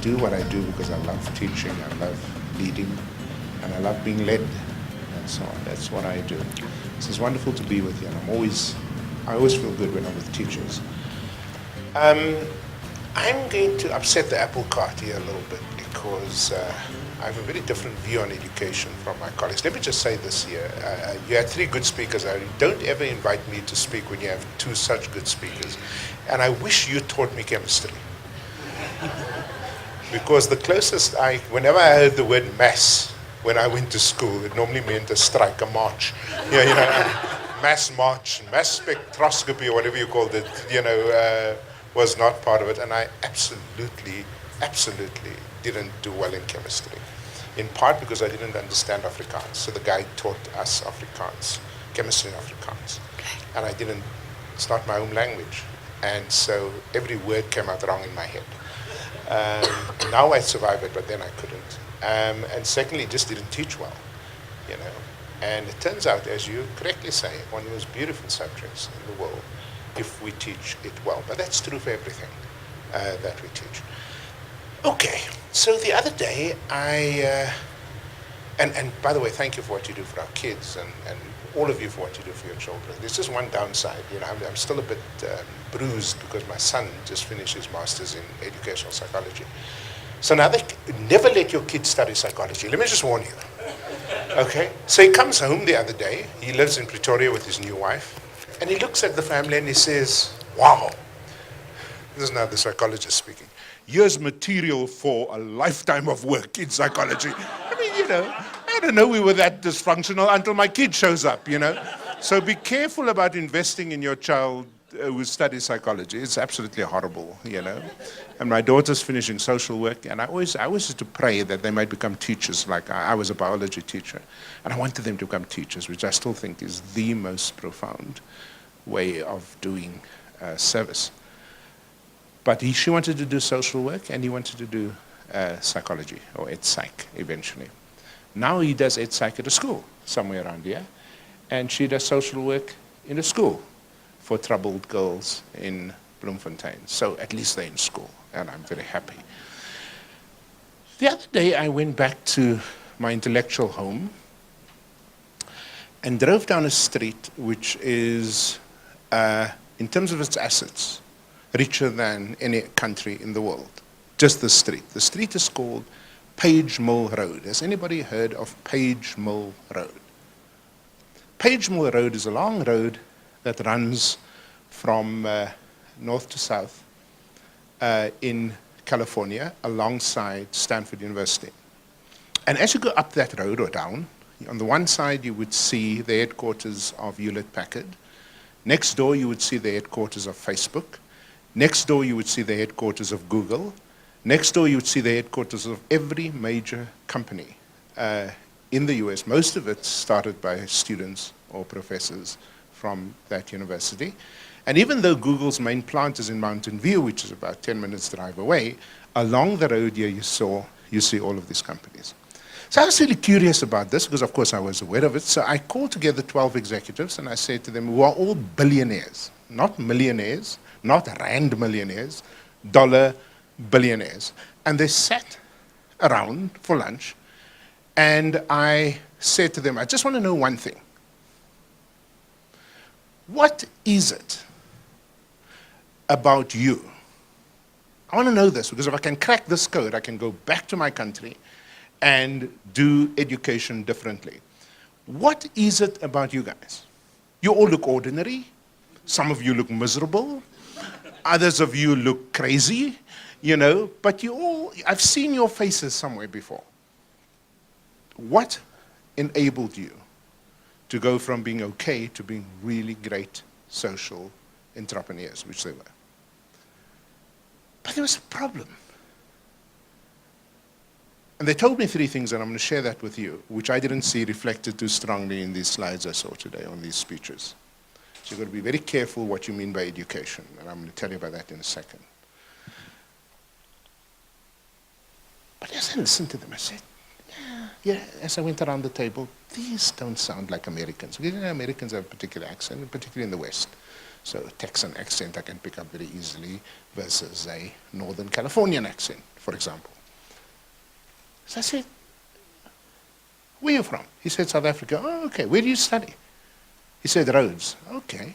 do what I do because I love teaching, I love leading, and I love being led, and so on. That's what I do. So it's wonderful to be with you, and I always feel good when I'm with teachers. I'm going to upset the apple cart here a little bit because I have a very different view on education from my colleagues. Let me just say this here. You had 3 good speakers. Don't ever invite me to speak when you have 2 such good speakers. And I wish you taught me chemistry. Because the closest whenever I heard the word mass when I went to school, it normally meant a strike, a march. Mass march, mass spectroscopy, or whatever you called it, was not part of it. And I absolutely didn't do well in chemistry. In part because I didn't understand Afrikaans. So the guy taught us Afrikaans, chemistry in Afrikaans. And it's not my own language. And so every word came out wrong in my head. Now I survive it, but then I couldn't. And secondly, it just didn't teach well, And it turns out, as you correctly say, one of the most beautiful subjects in the world if we teach it well. But that's true for everything that we teach. Okay, so the other day and by the way, thank you for what you do for our kids and all of you for what you do for your children. There's just one downside. I'm still a bit bruised because my son just finished his master's in educational psychology. So now never let your kids study psychology. Let me just warn you. Okay? So he comes home the other day. He lives in Pretoria with his new wife. And he looks at the family and he says, wow. This is now the psychologist speaking. Here's material for a lifetime of work in psychology. I mean, I don't know we were that dysfunctional until my kid shows up, So be careful about investing in your child who studies psychology. It's absolutely horrible, And my daughter's finishing social work, and I always used to pray that they might become teachers. Like I was a biology teacher, and I wanted them to become teachers, which I still think is the most profound way of doing service. But she wanted to do social work, and he wanted to do psychology, or ed psych, eventually. Now he does ed psych at a school somewhere around here, and she does social work in a school for troubled girls in Bloemfontein. So at least they're in school, and I'm very happy. The other day, I went back to my intellectual home and drove down a street which is, in terms of its assets, richer than any country in the world. Just the street. The street is called Page Mill Road. Has anybody heard of Page Mill Road? Page Mill Road is a long road that runs from north to south in California alongside Stanford University. And as you go up that road or down, on the one side you would see the headquarters of Hewlett-Packard. Next door you would see the headquarters of Facebook. Next door you would see the headquarters of Google. Next door you would see the headquarters of every major company in the US. Most of it started by students or professors from that university. And even though Google's main plant is in Mountain View, which is about 10 minutes drive away, along the road here you see all of these companies. So I was really curious about this because of course I was aware of it. So I called together 12 executives and I said to them, who are all billionaires, not millionaires, not rand millionaires, dollar billionaires. And they sat around for lunch and I said to them, I just want to know one thing. What is it about you? I want to know this because if I can crack this code, I can go back to my country and do education differently. What is it about you guys? You all look ordinary. Some of you look miserable. Others of you look crazy, but I've seen your faces somewhere before. What enabled you to go from being okay to being really great social entrepreneurs, which they were? But there was a problem. And they told me 3 things, and I'm going to share that with you, which I didn't see reflected too strongly in these slides I saw today on these speeches. So you've got to be very careful what you mean by education, and I'm going to tell you about that in a second. But as I listened to them, I said, yeah, as I went around the table, these don't sound like Americans. Because Americans have a particular accent, particularly in the West. So a Texan accent I can pick up very easily versus a Northern Californian accent, for example. So I said, where are you from? He said, South Africa. Oh, okay. Where do you study? He said, Rhodes. Okay.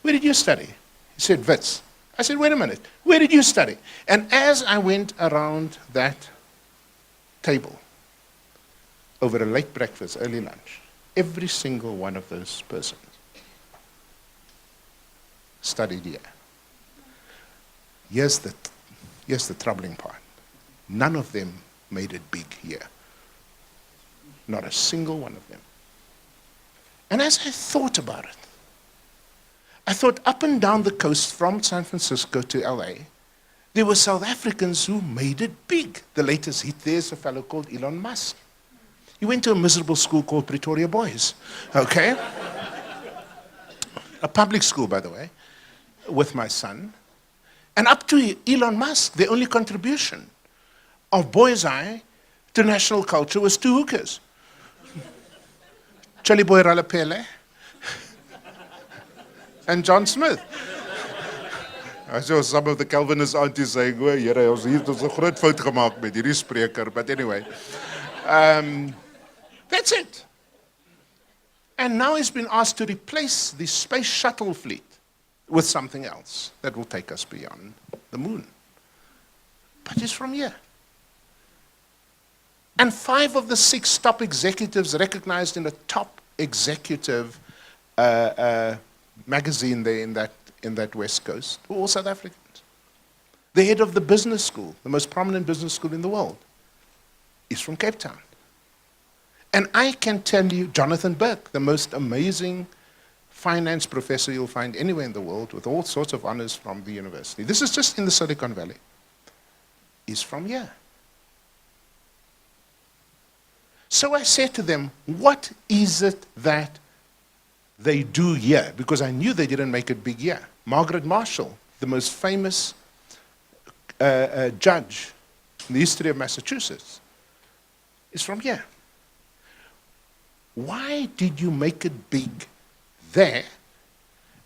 Where did you study? He said, Wits. I said, wait a minute. Where did you study? And as I went around that table over a late breakfast, early lunch, every single one of those persons studied here. Here's the troubling part. None of them made it big here. Not a single one of them. And as I thought about it, I thought up and down the coast from San Francisco to LA, there were South Africans who made it big. The latest hit there is a fellow called Elon Musk. He went to a miserable school called Pretoria Boys, okay? A public school, by the way, with my son. And up to Elon Musk, the only contribution of Boys Eye to national culture was 2 hookers. Charlie Boy Ralapele and John Smith. I saw some of the Calvinist aunties saying, oh, Here, ons het 'n groot fout gemaak met hierdie spreker, but anyway. That's it. And now he's been asked to replace the space shuttle fleet with something else that will take us beyond the moon. But he's from here. And 5 of the 6 top executives recognized in the top executive magazine there in that West Coast were all South Africans. The head of the business school, the most prominent business school in the world, is from Cape Town. And I can tell you, Jonathan Burke, the most amazing finance professor you'll find anywhere in the world with all sorts of honors from the university. This is just in the Silicon Valley. Is from here. So I said to them, what is it that they do here? Because I knew they didn't make it big here. Margaret Marshall, the most famous judge in the history of Massachusetts, is from here. Why did you make it big there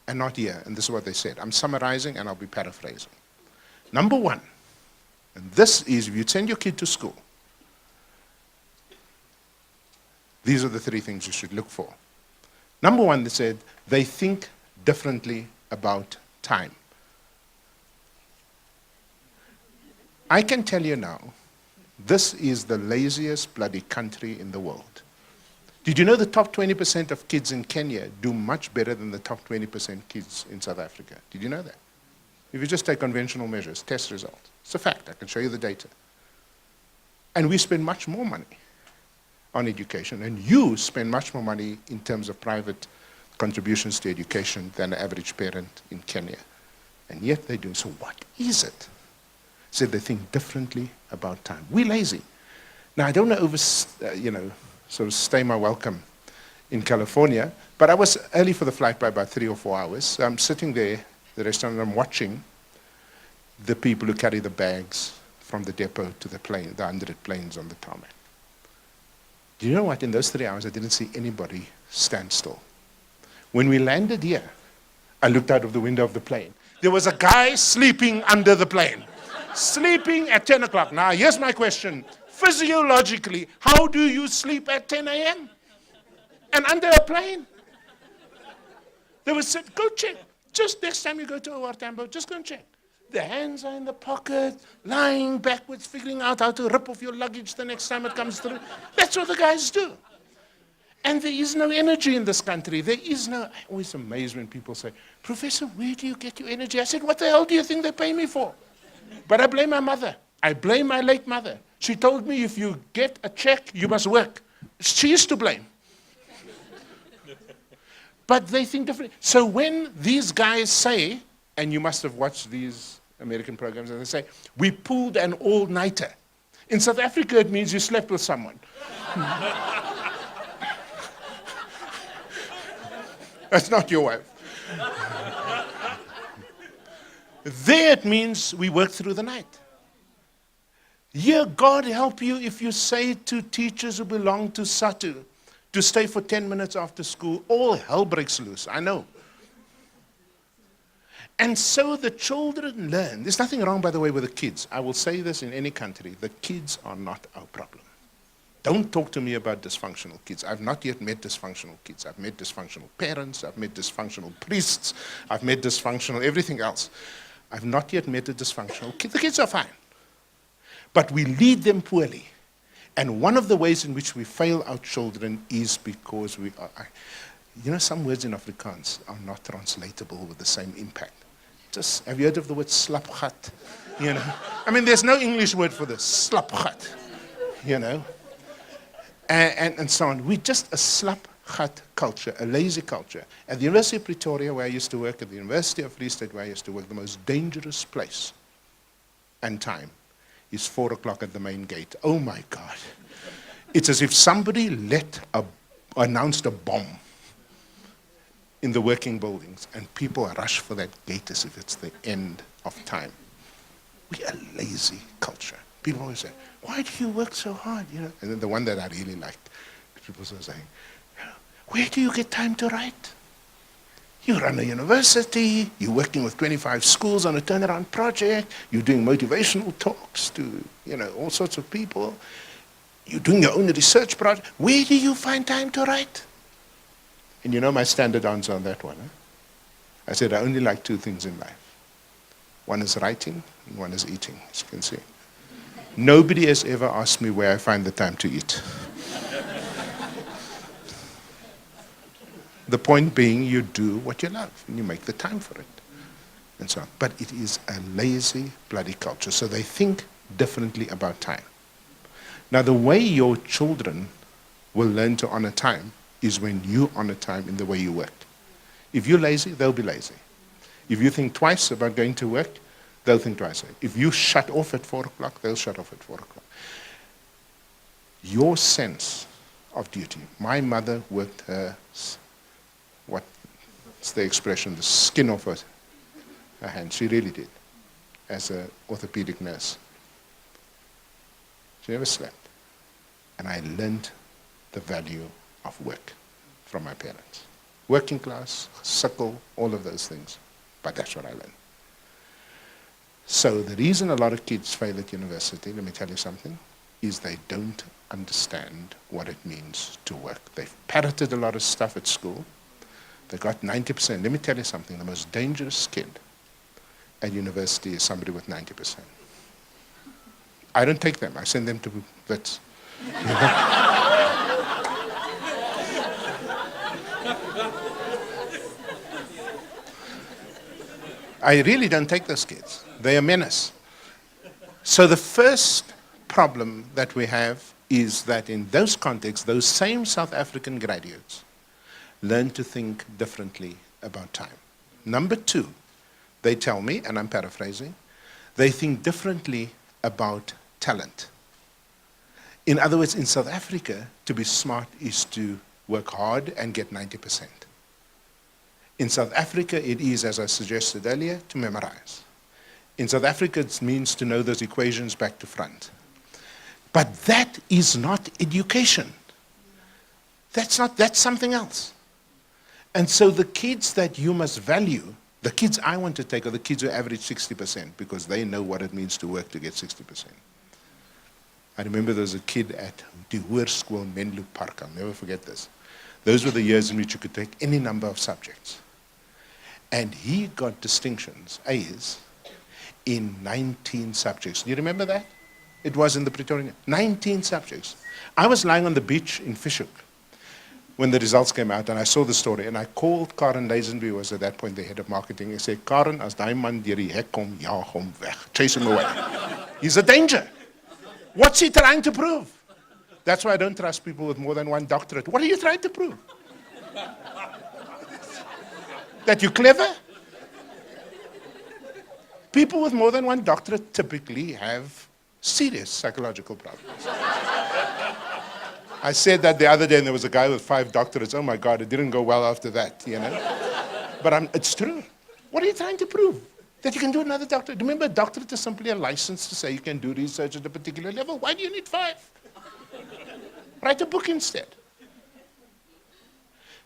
and not here? And this is what they said. I'm summarizing and I'll be paraphrasing. Number 1, and this is, if you send your kid to school, these are the 3 things you should look for. Number 1, they said, they think differently about time. I can tell you now, this is the laziest bloody country in the world. Did you know the top 20% of kids in Kenya do much better than the top 20% kids in South Africa? Did you know that? If you just take conventional measures, test results. It's a fact. I can show you the data. And we spend much more money on education, and you spend much more money in terms of private contributions to education than the average parent in Kenya. And yet they do. So what is it? Said they think differently about time. We're lazy. Now, I don't want to sort of stay my welcome in California, but I was early for the flight by about 3 or 4 hours. So I'm sitting there, the restaurant, and I'm watching the people who carry the bags from the depot to the plane, the 100 planes on the tarmac. Do you know what? In those 3 hours, I didn't see anybody stand still. When we landed here, I looked out of the window of the plane. There was a guy sleeping under the plane, sleeping at 10 o'clock. Now, here's my question. Physiologically, how do you sleep at 10 a.m. and under a plane? They would say, go check. Just next time you go to a wartime boat, just go and check. The hands are in the pocket, lying backwards, figuring out how to rip off your luggage the next time it comes through. That's what the guys do. And there is no energy in this country. There is no, I always amazed when people say, Professor, where do you get your energy? I said, what the hell do you think they pay me for? But I blame my mother. I blame my late mother. She told me if you get a check, you must work. She is to blame. But they think differently. So when these guys say, and you must have watched these American programs, and they say, we pulled an all-nighter. In South Africa, it means you slept with someone. That's not your wife. There it means we worked through the night. Here, God help you if you say to teachers who belong to SATU to stay for 10 minutes after school, all hell breaks loose, I know. And so the children learn. There's nothing wrong, by the way, with the kids. I will say this in any country. The kids are not our problem. Don't talk to me about dysfunctional kids. I've not yet met dysfunctional kids. I've met dysfunctional parents. I've met dysfunctional priests. I've met dysfunctional everything else. I've not yet met a dysfunctional kid. The kids are fine. But we lead them poorly. And one of the ways in which we fail our children is because we are... some words in Afrikaans are not translatable with the same impact. Have you heard of the word slapgat? There's no English word for this, slapgat. And so on. We're just a slapgat culture, a lazy culture. At the University of Pretoria, where I used to work, at the University of Free State, where I used to work, the most dangerous place and time is 4 o'clock at the main gate. Oh my God. It's as if somebody announced a bomb in the working buildings, and people rush for that gate as if it's the end of time. We are a lazy culture. People always say, why do you work so hard? And then the one that I really liked, people were saying, where do you get time to write? You run a university, you're working with 25 schools on a turnaround project, you're doing motivational talks to, all sorts of people, you're doing your own research project. Where do you find time to write? And my standard answer on that one? I said, I only like 2 things in life. One is writing, and one is eating, as you can see. Nobody has ever asked me where I find the time to eat. The point being, you do what you love, and you make the time for it, and so on. But it is a lazy, bloody culture, so they think differently about time. Now, the way your children will learn to honor time is when you honor time in the way you work. If you're lazy, they'll be lazy. If you think twice about going to work, they'll think twice. If you shut off at 4 o'clock, they'll shut off at 4 o'clock. Your sense of duty. My mother worked her, what's the expression, the skin off her hand. She really did, as an orthopedic nurse. She never slept. And I learned the value of work from my parents. Working class, suckle, all of those things. But that's what I learned. So the reason a lot of kids fail at university, let me tell you something, is they don't understand what it means to work. They've parroted a lot of stuff at school. They got 90%. Let me tell you something, the most dangerous kid at university is somebody with 90%. I don't take them, I send them to Wits. I really don't take those kids. They're a menace. So the first problem that we have is that in those contexts, those same South African graduates learn to think differently about time. Number 2, they tell me, and I'm paraphrasing, they think differently about talent. In other words, in South Africa, to be smart is to work hard and get 90%. In South Africa, it is, as I suggested earlier, to memorize. In South Africa, it means to know those equations back to front. But that is not education. That's something else. And so the kids that you must value, the kids I want to take are the kids who average 60% because they know what it means to work to get 60%. I remember there was a kid at the Hoërskool Menlo Park. I'll never forget this. Those were the years in which you could take any number of subjects. And he got distinctions, A's, in 19 subjects. Do you remember that? It was in the Pretorian. 19 subjects. I was lying on the beach in Fishhoek when the results came out, and I saw the story, and I called Karen Lazenby, who was at that point the head of marketing, and said, Karen, as die man deur die hek kom, jaag hom weg. Chase him away. He's a danger. What's he trying to prove? That's why I don't trust people with more than 1 doctorate. What are you trying to prove? That you're clever? People with more than 1 doctorate typically have serious psychological problems. I said that the other day, and there was a guy with 5 doctorates. Oh my God, it didn't go well after that, But it's true. What are you trying to prove? That you can do another doctorate? Remember, a doctorate is simply a license to say you can do research at a particular level. Why do you need 5? Write a book instead.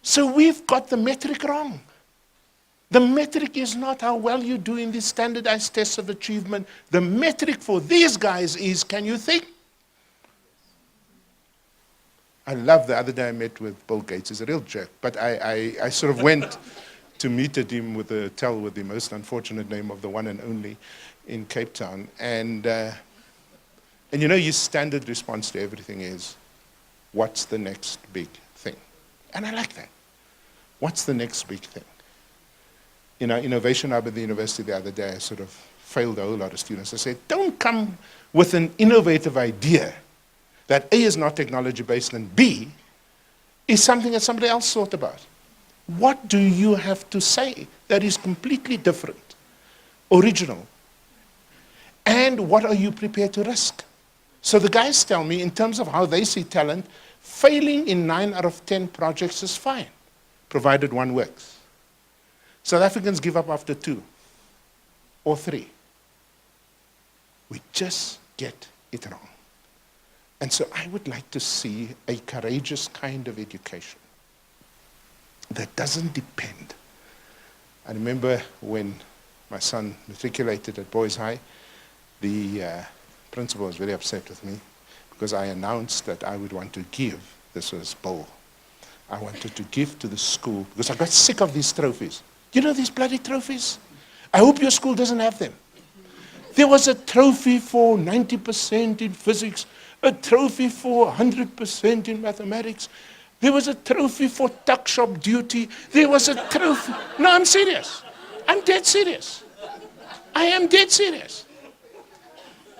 So we've got the metric wrong. The metric is not how well you do in these standardized tests of achievement. The metric for these guys is, can you think? I love the other day I met with Bill Gates. He's a real jerk. But I sort of went to meet at him with the most unfortunate name of the one and only in Cape Town. And you know, his standard response to everything is, what's the next big thing? And I like that. What's the next big thing? In our innovation hub at the university the other day, I sort of failed a whole lot of students. I said, don't come with an innovative idea that A is not technology-based and B is something that somebody else thought about. What do you have to say that is completely different, original? And what are you prepared to risk? So the guys tell me, in terms of how they see talent, failing in 9 out of 10 projects is fine, provided one works. South Africans give up after 2 or 3. We just get it wrong. And so I would like to see a courageous kind of education that doesn't depend. I remember when my son matriculated at Boys High, the principal was very upset with me because I announced that I would want to give, this was Bill, I wanted to give to the school, because I got sick of these trophies. You know these bloody trophies? I hope your school doesn't have them. There was a trophy for 90% in physics, a trophy for 100% in mathematics. There was a trophy for tuck shop duty. There was a trophy. No, I'm serious. I'm dead serious. I am dead serious.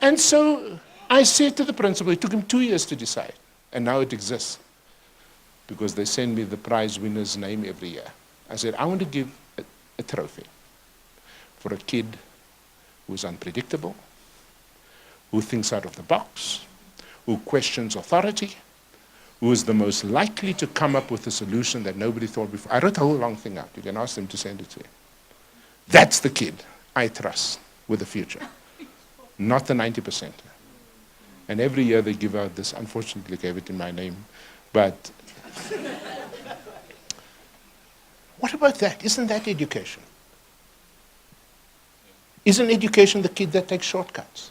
And so I said to the principal, it took him 2 years to decide, and now it exists, because they send me the prize winner's name every year. I said, I want to give a trophy for a kid who's unpredictable, who thinks out of the box, who questions authority, who is the most likely to come up with a solution that nobody thought before. I wrote a whole long thing out. You can ask them to send it to you. That's the kid I trust with the future, not the 90%. And every year they give out this, unfortunately they gave it in my name, but what about that? Isn't that education? Isn't education the kid that takes shortcuts?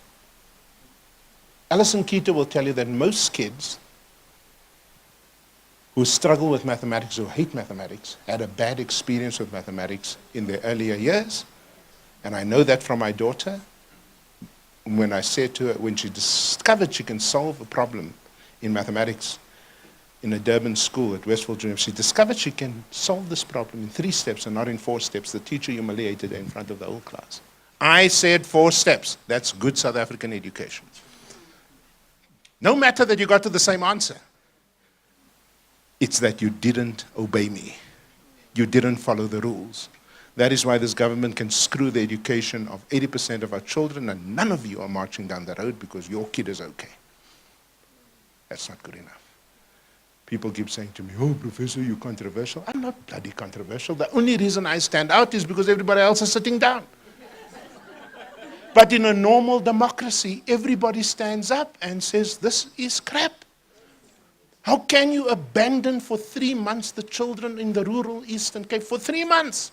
Alison Keeter will tell you that most kids who struggle with mathematics, who hate mathematics, had a bad experience with mathematics in their earlier years. And I know that from my daughter. When I said to her, when she discovered she can solve a problem in mathematics in a Durban school at Westfield Junior, she discovered she can solve this problem in 3 steps and not in 4 steps. The teacher humiliated her in front of the whole class. I said 4 steps. That's good South African education. No matter that you got to the same answer. It's that you didn't obey me. You didn't follow the rules. That is why this government can screw the education of 80% of our children, and none of you are marching down the road because your kid is okay. That's not good enough. People keep saying to me, oh, Professor, you're controversial. I'm not bloody controversial. The only reason I stand out is because everybody else is sitting down. But in a normal democracy, everybody stands up and says, this is crap. How can you abandon for 3 months the children in the rural Eastern Cape? For 3 months.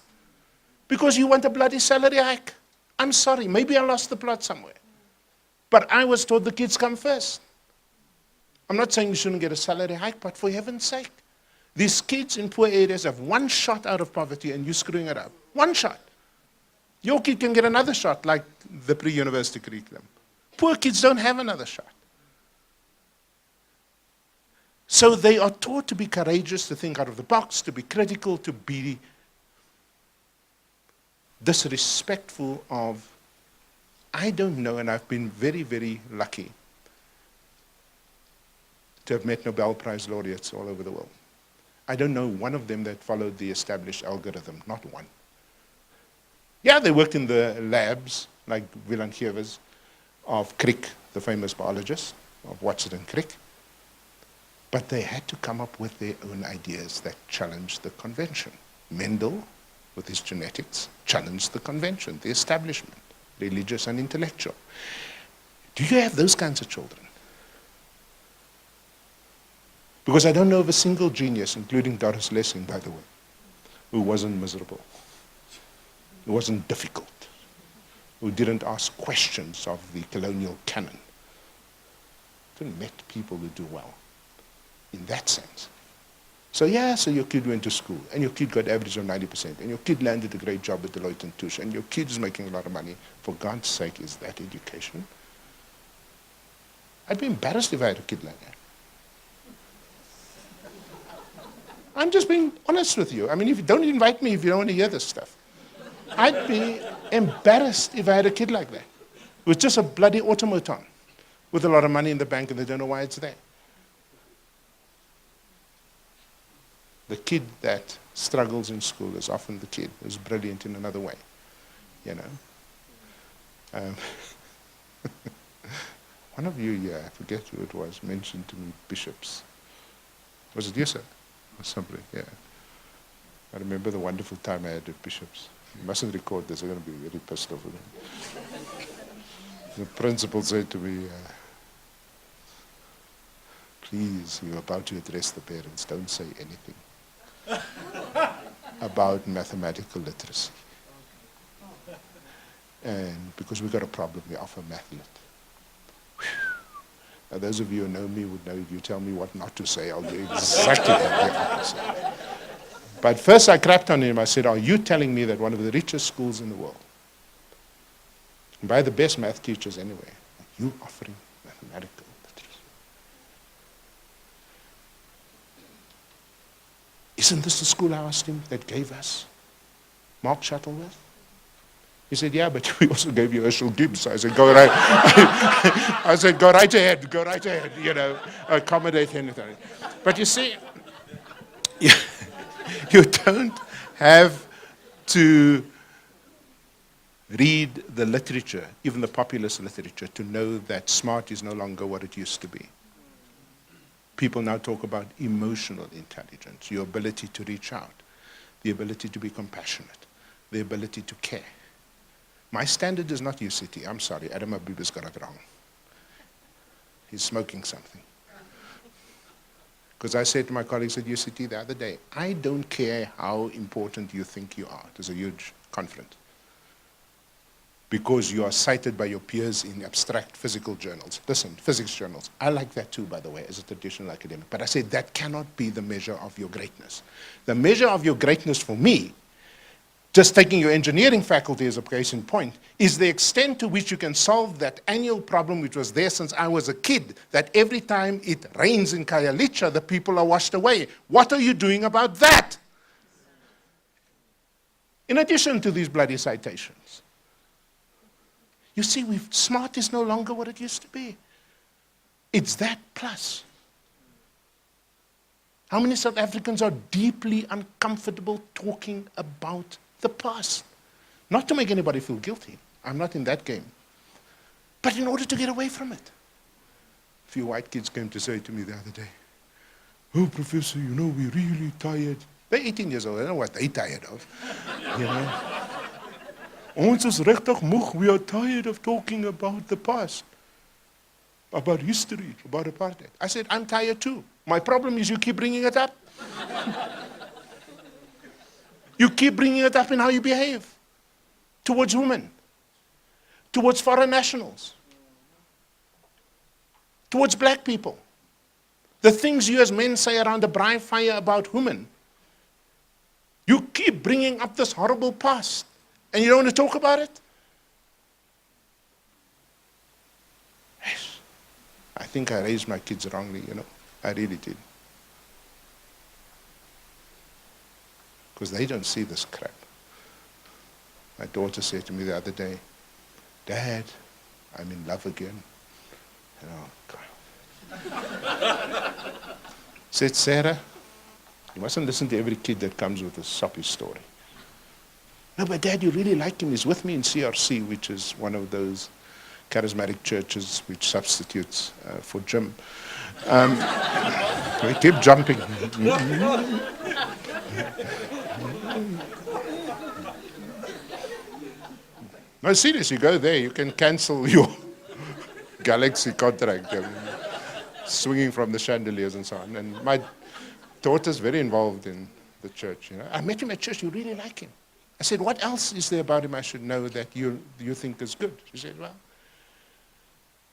Because you want a bloody salary hike. I'm sorry, maybe I lost the plot somewhere. But I was told the kids come first. I'm not saying you shouldn't get a salary hike, but for heaven's sake. These kids in poor areas have 1 shot out of poverty and you're screwing it up. 1 shot. Your kid can get another shot like the pre-university curriculum. Poor kids don't have another shot. So they are taught to be courageous, to think out of the box, to be critical, to be disrespectful of, I don't know, and I've been very, very lucky to have met Nobel Prize laureates all over the world. I don't know one of them that followed the established algorithm, not one. Yeah, they worked in the labs, like Willem Gevers of Crick, the famous biologist of Watson and Crick, but they had to come up with their own ideas that challenged the convention. Mendel, with his genetics, challenged the convention, the establishment, religious and intellectual. Do you have those kinds of children? Because I don't know of a single genius, including Doris Lessing, by the way, who wasn't miserable, who wasn't difficult, who didn't ask questions of the colonial canon. Didn't met people who do well. in that sense. So yeah, so your kid went to school, and your kid got average of 90%, and your kid landed a great job at Deloitte and Touche, and your kid is making a lot of money. For God's sake, is that education? I'd be embarrassed if I had a kid like that. I'm just being honest with you. I mean, if you don't invite me if you don't want to hear this stuff. I'd be embarrassed if I had a kid like that. With just a bloody automaton, with a lot of money in the bank, and they don't know why it's there. The kid that struggles in school is often the kid who's brilliant in another way, you know. One of you here, I forget who it was, mentioned to me bishops. Was it you, sir? Or somebody, yeah. I remember the wonderful time I had with bishops. You mustn't record this, I'm going to be very pissed off with them. The principal said to me, please, you're about to address the parents, don't say anything about mathematical literacy. And because we've got a problem, we offer math lit. Now, those of you who know me would know if you tell me what not to say, I'll do exactly the opposite. But first I crapped on him. I said, are you telling me that one of the richest schools in the world, by the best math teachers anyway, are you offering mathematical literacy? Isn't this the school, I asked him, that gave us Mark Shuttleworth? He said, yeah, but we also gave you Herschel Gibbs. I said, go right. I said, go right ahead, you know, accommodate anything. But you see, you don't have to read the literature, even the populist literature, to know that smart is no longer what it used to be. People now talk about emotional intelligence, your ability to reach out, the ability to be compassionate, the ability to care. My standard is not UCT. I'm sorry, Adam Abiba's got it wrong. He's smoking something. Because I said to my colleagues at UCT the other day, I don't care how important you think you are. There's a huge conflict. Because you are cited by your peers in abstract physical journals. Listen, physics journals. I like that too, by the way, as a traditional academic. But I said that cannot be the measure of your greatness. The measure of your greatness for me, just taking your engineering faculty as a case in point, is the extent to which you can solve that annual problem which was there since I was a kid, that every time it rains in Khayelitsha, the people are washed away. What are you doing about that? In addition to these bloody citations. You see, smart is no longer what it used to be. It's that plus. How many South Africans are deeply uncomfortable talking about the past? Not to make anybody feel guilty. I'm not in that game. But in order to get away from it. A few white kids came to say to me the other day, oh, Professor, you know, we're really tired. They're 18 years old. I don't know what they're tired of. You know? Ons is regtig moeg. We are tired of talking about the past. About history, about apartheid. I said, I'm tired too. My problem is you keep bringing it up. You keep bringing it up in how you behave towards women, towards foreign nationals, towards black people. The things you as men say around the braai fire about women. You keep bringing up this horrible past, and you don't want to talk about it? Yes. I think I raised my kids wrongly, you know. I really did. Because they don't see this crap. My daughter said to me the other day, Dad, I'm in love again. And God. Said, Sarah, you mustn't listen to every kid that comes with a soppy story. No, but Dad, you really like him. He's with me in CRC, which is one of those charismatic churches which substitutes for Jim. We keep jumping. No, seriously, go there. You can cancel your Galaxy contract. Swinging from the chandeliers and so on. And my daughter's very involved in the church. You know, I met him at church. You really like him. I said, what else is there about him I should know that you think is good? She said, well,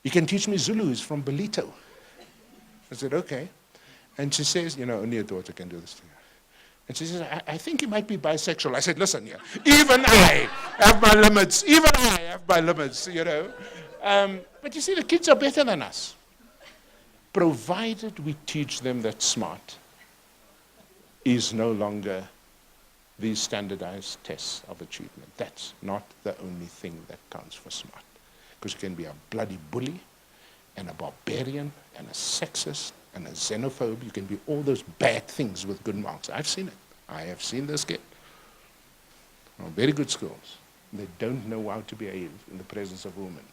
he can teach me Zulu. He's from Belito. I said, okay. And she says, only a daughter can do this to you. And she says, I think you might be bisexual. I said, listen, even I have my limits. Even I have my limits, But you see, the kids are better than us, provided we teach them that smart is no longer these standardized tests of achievement. That's not the only thing that counts for smart. Because you can be a bloody bully and a barbarian and a sexist and a xenophobe. You can be all those bad things with good marks. I've seen it. I have seen this kid. Very good schools. They don't know how to behave in the presence of women.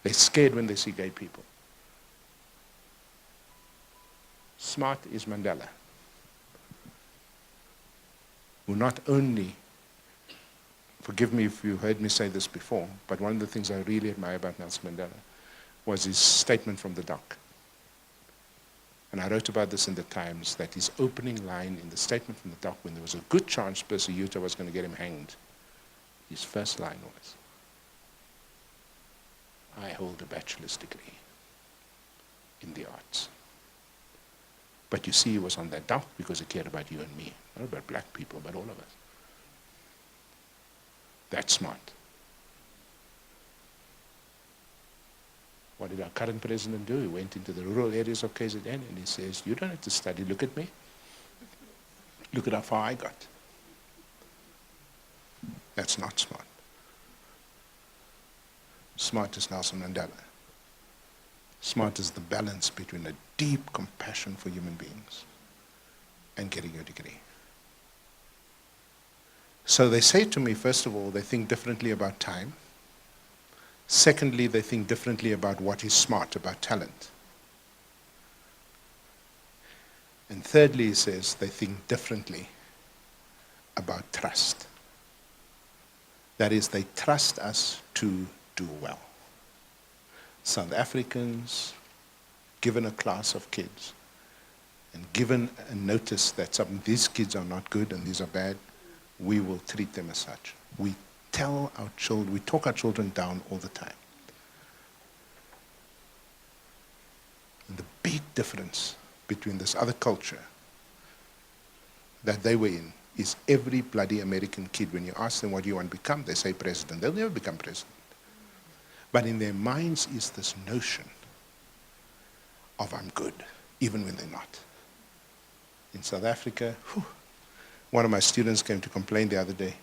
They're scared when they see gay people. Smart is Mandela, who not only, forgive me if you heard me say this before, but one of the things I really admire about Nelson Mandela was his statement from the dock. And I wrote about this in the Times, that his opening line in the statement from the dock, when there was a good chance Percy Yuta was going to get him hanged, his first line was, I hold a bachelor's degree in the arts. But you see, he was on that dock because he cared about you and me, not about black people, but all of us. That's smart. What did our current president do? He went into the rural areas of KZN and he says, you don't have to study, look at me. Look at how far I got. That's not smart. Smart is Nelson Mandela. Smart is the balance between a deep compassion for human beings and getting your degree. So they say to me, first of all, they think differently about time. Secondly, they think differently about what is smart, about talent. And thirdly, he says, they think differently about trust. That is, they trust us to do well. South Africans, given a class of kids, and given a notice that these kids are not good and these are bad, we will treat them as such. We tell our children, we talk our children down all the time. And the big difference between this other culture that they were in is every bloody American kid, when you ask them what do you want to become, they say president. They'll never become president. But in their minds is this notion of I'm good, even when they're not. In South Africa, one of my students came to complain the other day.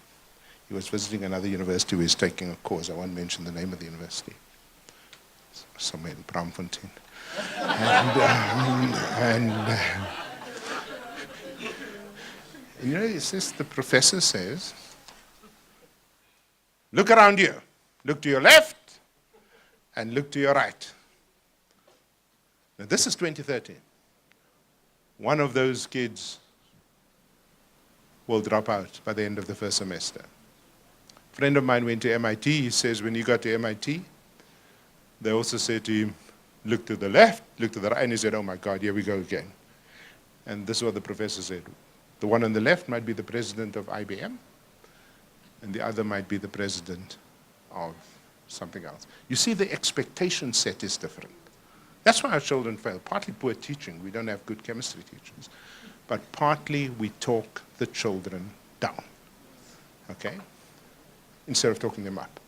He was visiting another university where he's taking a course. I won't mention the name of the university. Somewhere in Braamfontein. It's just the professor says, look around you. Look to your left and look to your right. Now this is 2013. One of those kids will drop out by the end of the first semester. A friend of mine went to MIT. He says when he got to MIT, they also said to him, look to the left, look to the right. And he said, oh my God, here we go again. And this is what the professor said. The one on the left might be the president of IBM, and the other might be the president of something else. You see, the expectation set is different. That's why our children fail. Partly poor teaching. We don't have good chemistry teachers. But partly we talk the children down, okay, instead of talking them up.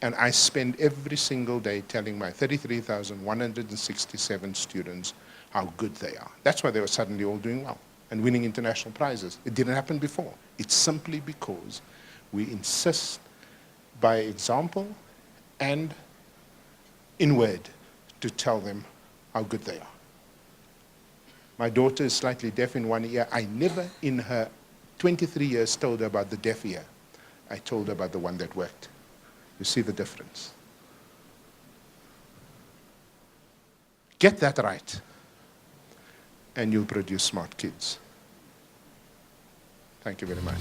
And I spend every single day telling my 33,167 students how good they are. That's why they were suddenly all doing well and winning international prizes. It didn't happen before. It's simply because we insist by example and in word to tell them how good they are. My daughter is slightly deaf in one ear. I never in her 23 years told her about the deaf ear. I told her about the one that worked. You see the difference. Get that right, and you'll produce smart kids. Thank you very much.